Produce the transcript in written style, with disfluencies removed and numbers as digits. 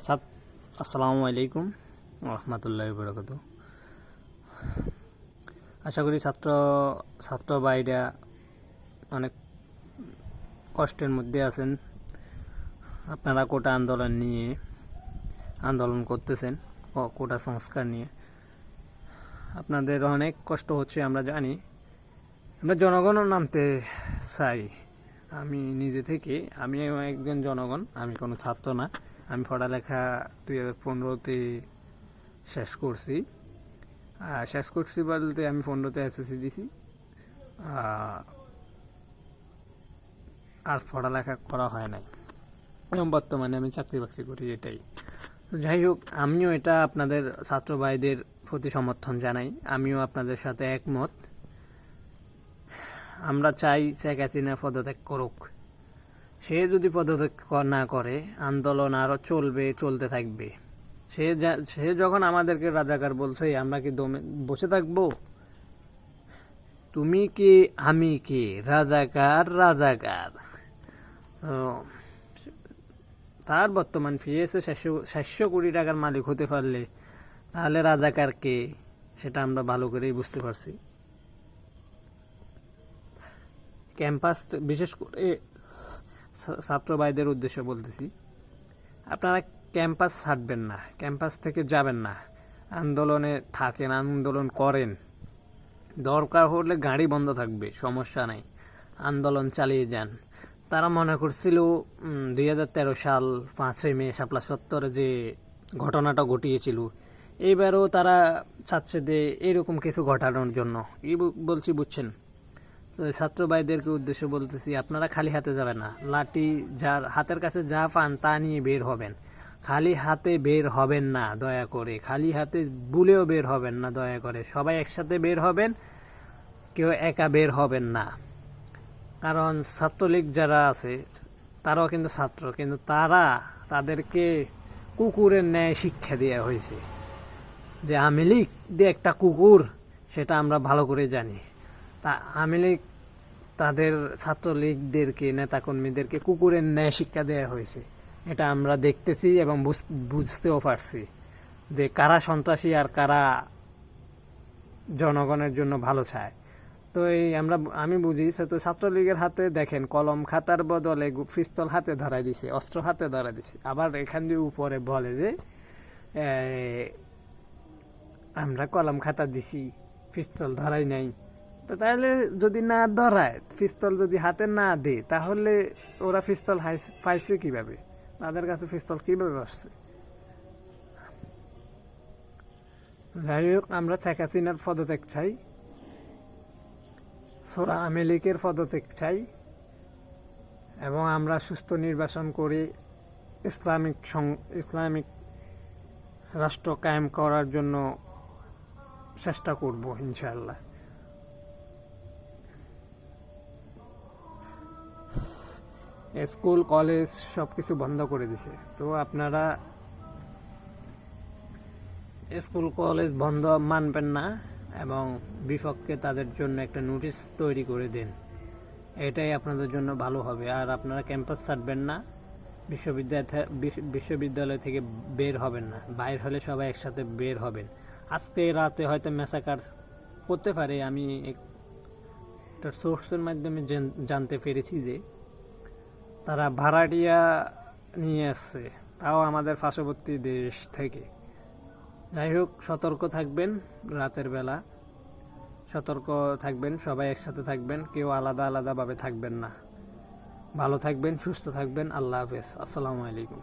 আসসালামু আলাইকুম রহমতুল্লাহি বরকাত। আশা করি ছাত্র ভাইরা অনেক কষ্টের মধ্যে আছেন। আপনারা কোটা আন্দোলন নিয়ে আন্দোলন করতেছেন, কোটা সংস্কার নিয়ে আপনাদের অনেক কষ্ট হচ্ছে, আমরা জানি। আমরা জনগণও নামতে চাই। আমি নিজে থেকে আমি একজন জনগণ, আমি কোনো ছাত্র না। আমি পড়ালেখা 2015-তে শেষ করছি। বলতে আমি 15-তে এসএসসি দিছি, আর পড়ালেখা করা হয় নাই। এবং বর্তমানে আমি চাকরি বাকরি করি, এটাই। যাই হোক, আমিও এটা আপনাদের ছাত্র ভাইদের প্রতি সমর্থন জানাই। আমিও আপনাদের সাথে একমত। আমরা চাই শেখ হাসিনা পদত্যাগ করুক। সে যদি পদত্যাগ না করে, আন্দোলন আরও চলতে থাকবে। সে যখন আমাদেরকে রাজাকার বলছে, আমরা কি বসে থাকবো? তুমি কি আমি কি রাজাকার? তার বর্তমান ফিরেছে 700 কোটি টাকার মালিক হতে পারলে তাহলে রাজাকার কে, সেটা আমরা ভালো করেই বুঝতে পারছি। ক্যাম্পাস, বিশেষ করে ছাত্র ভাইদের উদ্দেশ্যে বলতেছি, আপনারা ক্যাম্পাস ছাড়বেন না, ক্যাম্পাস থেকে যাবেন না, আন্দোলনে থাকেন, আন্দোলন করেন। দরকার হলে গাড়ি বন্ধ থাকবে, সমস্যা নাই, আন্দোলন চালিয়ে যান। তারা মনে করছিল 2013 সাল 5 মে শাপলা চত্বরে যে ঘটনাটা ঘটিয়েছিল, এইবারও তারা চাচ্ছে যে এরকম কিছু ঘটানোর জন্য। কি বলছি বুঝছেন? ছাত্র ভাইদেরকে উদ্দেশ্য বলতেছি, আপনারা খালি হাতে যাবেন না। লাঠি, যার হাতের কাছে যা পান তা নিয়ে বের হবেন। খালি হাতে বের হবেন না দয়া করে, খালি হাতে বুলেও বের হবেন না দয়া করে। সবাই একসাথে বের হবেন, কেউ একা বের হবেন না। কারণ ছাত্রলীগ যারা আছে তারাও কিন্তু ছাত্র, কিন্তু তাদেরকে কুকুরের ন্যায় শিক্ষা দেওয়া হয়েছে। যে আওয়ামী লীগ দিয়ে একটা কুকুর, সেটা আমরা ভালো করে জানি। তা আওয়ামী লীগ তাদের ছাত্রলীগদেরকে, নেতাকর্মীদেরকে কুকুরের ন্যায় শিক্ষা দেওয়া হয়েছে। এটা আমরা দেখতেছি এবং বুঝতেও পারছি যে কারা সন্ত্রাসী আর কারা জনগণের জন্য ভালো চায়। তো আমি বুঝি। তো ছাত্রলীগের হাতে দেখেন, কলম খাতার বদলে পিস্তল হাতে ধরাই দিছে, অস্ত্র হাতে ধরাই দিছে। আবার এখান দিয়ে উপরে বলে যে আমরা কলম খাতা দিছি, পিস্তল ধরাই নাই। তো তাহলে যদি না ধরায়, পিস্তল যদি হাতে না দেয়, তাহলে ওরা পিস্তল পাইছে কিভাবে? তাদের কাছে পিস্তল কিভাবে আসছে? যাই হোক, আমরা শেখ হাসিনার পদত্যাগ চাই, সোরা আওয়ামী লীগের পদত্যাগ চাই, এবং আমরা সুস্থ নির্বাচন করে ইসলামিক রাষ্ট্র কায়েম করার জন্য চেষ্টা করব ইনশাআল্লাহ। স্কুল কলেজ সবকিছু বন্ধ করে দিছে। তো আপনারা স্কুল কলেজ বন্ধ মানবেন না, এবং বিপক্ষে তাদের জন্য একটা নোটিশ তৈরি করে দেন। এটাই আপনাদের জন্য ভালো হবে। আর আপনারা ক্যাম্পাস ছাড়বেন না, বিশ্ববিদ্যালয় থেকে বের হবেন না। বাইর হলে সবাই একসাথে বের হবেন। আজকে রাতে হয়তো ম্যাসাকার করতে পারে। আমি একটা সোর্সের মাধ্যমে জানতে পেরেছি যে তারা ভাড়াটিয়া নিয়ে আসছে, তাও আমাদের পার্শ্ববর্তী দেশ থেকে। যাই হোক, সতর্ক থাকবেন, রাতের বেলা সতর্ক থাকবেন, সবাই একসাথে থাকবেন, কেউ আলাদাভাবে থাকবেন না। ভালো থাকবেন, সুস্থ থাকবেন। আল্লাহ হাফেজ। আসসালামু আলাইকুম।